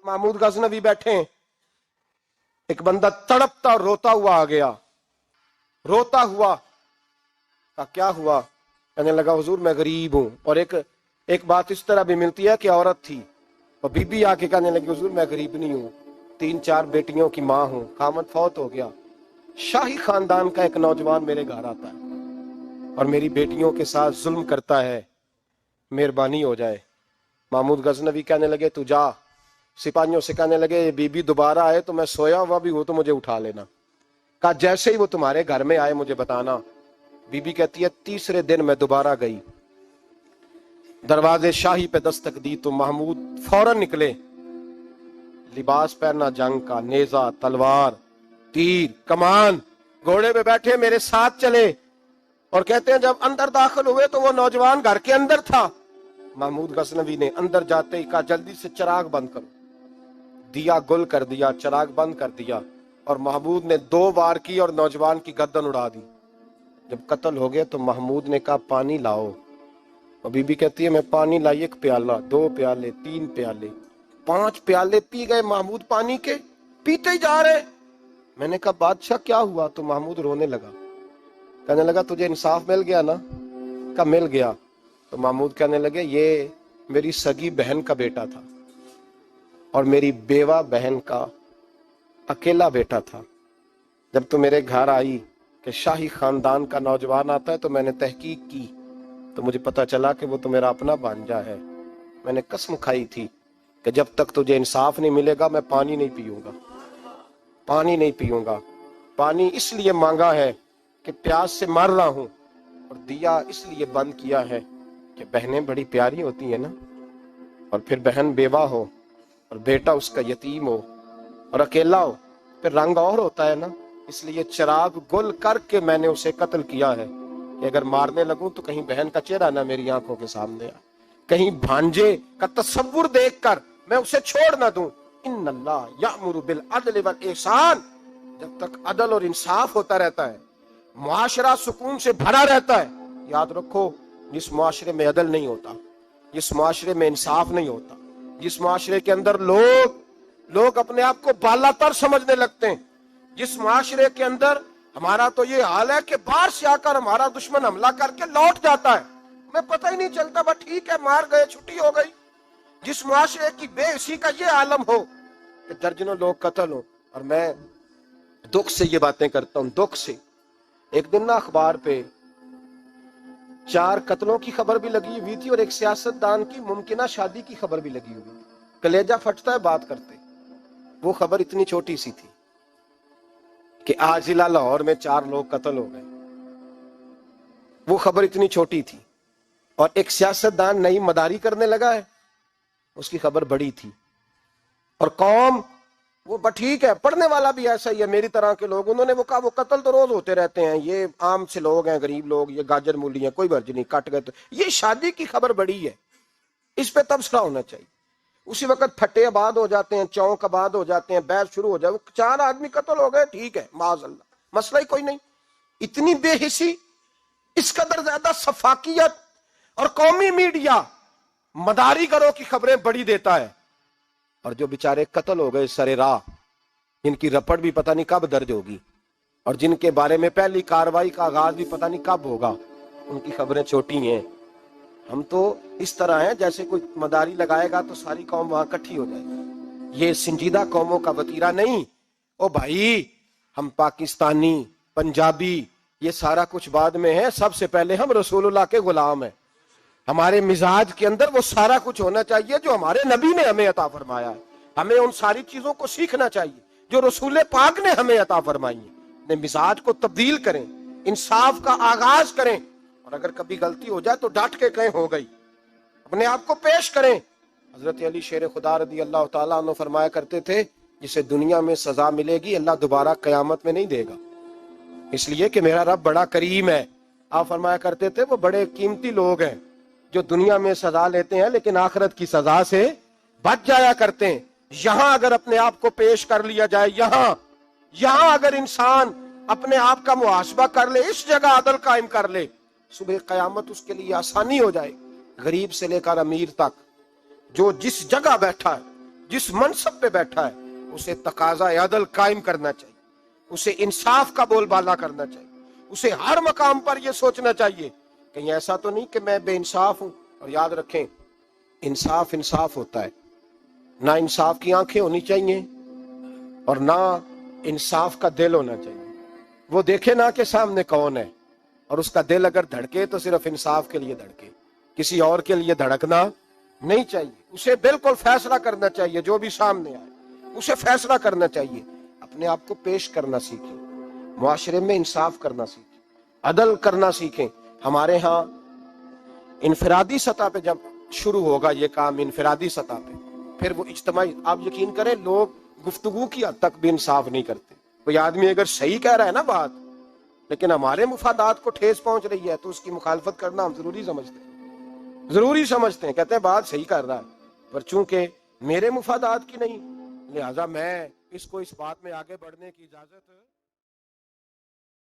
महमूद गजनवी बैठे, एक बंदा तड़पता और रोता हुआ आ गया, रोता हुआ। कहा क्या हुआ? कहने लगा हुजूर मैं गरीब हूं। और एक बात इस तरह भी मिलती है कि औरत थी और बीबी आके कहने लगी हुजूर मैं गरीब नहीं हूं, 3-4 बेटियों की मां हूं, खामद फौत हो गया, शाही खानदान का एक नौजवान मेरे घर आता है और मेरी बेटियों के साथ जुल्म करता है, मेहरबानी हो जाए। महमूद गजनवी कहने लगे तू जा। सिपाहियों से कहने लगे बीबी दोबारा आए तो मैं सोया हुआ भी हूं तो मुझे उठा लेना। कहा जैसे ही वो तुम्हारे घर में आए मुझे बताना। बीबी कहती है तीसरे दिन मैं दोबारा गई, दरवाजे शाही पे दस्तक दी तो महमूद फौरन निकले, लिबास पहना जंग का, नेजा, तलवार, तीर, कमान, घोड़े पे बैठे मेरे साथ चले। और कहते हैं जब अंदर दाखिल हुए तो वो नौजवान घर के अंदर था। महमूद गजनवी ने अंदर जाते ही कहा जल्दी से चिराग बंद करो। दिया गुल कर दिया, चिराग बंद कर दिया और महमूद ने 2 वार की और नौजवान की गर्दन उड़ा दी। जब कत्ल हो गया तो महमूद ने कहा पानी लाओ। और बीबी कहती है मैं पानी लाई, 1 प्याला, 2 प्याले, 3 प्याले, 5 प्याले पी गए महमूद पानी के, पीते ही जा रहे। मैंने कहा बादशाह क्या हुआ? तो महमूद रोने लगा, कहने लगा तुझे इंसाफ मिल गया ना? कहा मिल गया। तो महमूद कहने लगे ये मेरी सगी बहन का बेटा था और मेरी बेवा बहन का अकेला बेटा था। जब तू मेरे घर आई कि शाही खानदान का नौजवान आता है तो मैंने तहकीक की तो मुझे पता चला कि वो तो मेरा अपना भांजा है। मैंने कसम खाई थी कि जब तक तुझे इंसाफ नहीं मिलेगा मैं पानी नहीं पीऊंगा, पानी नहीं पीऊंगा। पानी इसलिए मांगा है कि प्यास से मर रहा हूं और दिया इसलिए बंद किया है कि बहनें बड़ी प्यारी होती है ना, और फिर बहन बेवा हो और बेटा उसका यतीम हो और अकेला हो फिर रंग और होता है ना, इसलिए चिराग गुल करके मैंने उसे कत्ल किया है कि अगर मारने लगूं तो कहीं बहन का चेहरा ना मेरी आंखों के सामने आ, कहीं भांजे का तस्वुर देखकर मैं उसे छोड़ ना दूं। इन्नल्लाह यामुरु बिल अदल वल ihsan, जब तक अदल और इंसाफ होता रहता है, मुआशरा सुकून से भरा रहता है। याद रखो जिस मुआशरे में अदल नहीं होता, जिस मुआशरे में इंसाफ नहीं होता, जिस मुआशरे के अंदर लोग अपने आप को बालातर समझने लगते हैं, जिस मुआशरे के अंदर हमारा तो ये हाल है कि बाहर से आकर हमारा दुश्मन हमला करके लौट जाता है, हमें पता ही नहीं चलता, बस ठीक है मार गए छुट्टी हो गई। जिस मुआशरे की बेइज्जती का ये आलम हो कि दर्जनों लोग कत्ल हो, और मैं दुख से ये बातें करता हूं, दुख से। एक दिन ना अखबार पे 4 कत्लों की खबर भी लगी हुई थी और एक सियासतदान की मुमकिना शादी की खबर भी लगी हुई थी। कलेजा फटता है बात करते। वो खबर इतनी छोटी सी थी कि आज जिला लाहौर में 4 लोग कत्ल हो गए, वो खबर इतनी छोटी थी। और एक सियासतदान नई मदारी करने लगा है, उसकी खबर बड़ी थी। और कौम वो ठीक है, पढ़ने वाला भी ऐसा ही है, मेरी तरह के लोग, उन्होंने वो कहा वो कत्ल तो रोज होते रहते हैं, ये आम से लोग हैं, गरीब लोग, ये गाजर मूली हैं, कोई वर्ज नहीं, कट गए तो। ये शादी की खबर बड़ी है, इस पे तबसरा होना चाहिए। उसी वक्त फटे आबाद हो जाते हैं, चौक आबाद हो जाते हैं, बहस शुरू हो जाए, 4 आदमी कत्ल हो गए, ठीक है माज़अल्लाह, मसला ही कोई नहीं। इतनी बेहिसी, इस कदर ज्यादा सफाकियत, और कौमी मीडिया मदारी करो की खबरें बड़ी देता है। और जो बेचारे कत्ल हो गए सरे राह, इनकी रपट भी पता नहीं कब दर्ज होगी, और जिनके बारे में पहली कार्रवाई का आगाज भी पता नहीं कब होगा, उनकी खबरें छोटी हैं। हम तो इस तरह हैं जैसे कोई मदारी लगाएगा तो सारी कौम वहां इकट्ठी हो जाएगी। ये संजीदा कौमों का वतीरा नहीं। ओ भाई, हम पाकिस्तानी, पंजाबी, ये सारा कुछ बाद में है, सबसे पहले हम रसूलुल्लाह के गुलाम हैं। हमारे मिजाज के अंदर वो सारा कुछ होना चाहिए जो हमारे नबी ने हमें अता फरमाया है। हमें उन सारी चीजों को सीखना चाहिए जो रसूल पाक ने हमें अता फरमाई है। अपने मिजाज को तब्दील करें, इंसाफ का आगाज करें, और अगर कभी गलती हो जाए तो डट के कहें हो गई, अपने आप को पेश करें। हजरत अली शेर खुदा रदी अल्लाह तआला अन्हु फरमाया करते थे, जिसे दुनिया में सजा मिलेगी अल्लाह दोबारा कयामत में नहीं देगा, इसलिए कि मेरा रब बड़ा करीम है। आप फरमाया करते थे वो बड़े कीमती लोग हैं जो दुनिया में सजा लेते हैं लेकिन आखिरत की सजा से बच जाया करते हैं। यहां अगर अपने आप को पेश कर लिया जाए, यहां अगर इंसान अपने आप का मुहासबा कर ले, इस जगह अदल कायम कर ले, सुबह कयामत उसके लिए आसानी हो जाए। गरीब से लेकर अमीर तक जो जिस जगह बैठा है, जिस मनसब पे बैठा है उसे तकाजा अदल कायम करना चाहिए, उसे इंसाफ का बोलबाला करना चाहिए, उसे हर मकाम पर यह सोचना चाहिए कहीं ऐसा तो नहीं कि मैं बेइंसाफ हूं। और याद रखें, इंसाफ इंसाफ होता है, ना इंसाफ की आंखें होनी चाहिए और ना इंसाफ का दिल होना चाहिए। वो देखे ना कि सामने कौन है, और उसका दिल अगर धड़के तो सिर्फ इंसाफ के लिए धड़के, किसी और के लिए धड़कना नहीं चाहिए। उसे बिल्कुल फैसला करना चाहिए, जो भी सामने आए उसे फैसला करना चाहिए। अपने आप को पेश करना सीखें, मुआशरे में इंसाफ करना सीखें, अदल करना सीखें। हमारे यहाँ इनफरादी सतह पे जब शुरू होगा ये काम, इनफरादी सतह पे, फिर वो इज्तिमाई, आप यकीन करें लोग गुफ्तगू की हद तक भी इंसाफ नहीं करते। कोई आदमी अगर सही कह रहा है ना बात, लेकिन हमारे मुफादात को ठेस पहुंच रही है, तो उसकी मुखालफत करना हम जरूरी समझते हैं। कहते हैं बात सही कर रहा है, पर चूंकि मेरे मुफादात की नहीं, लिहाजा मैं इसको इस बात में आगे बढ़ने की इजाजत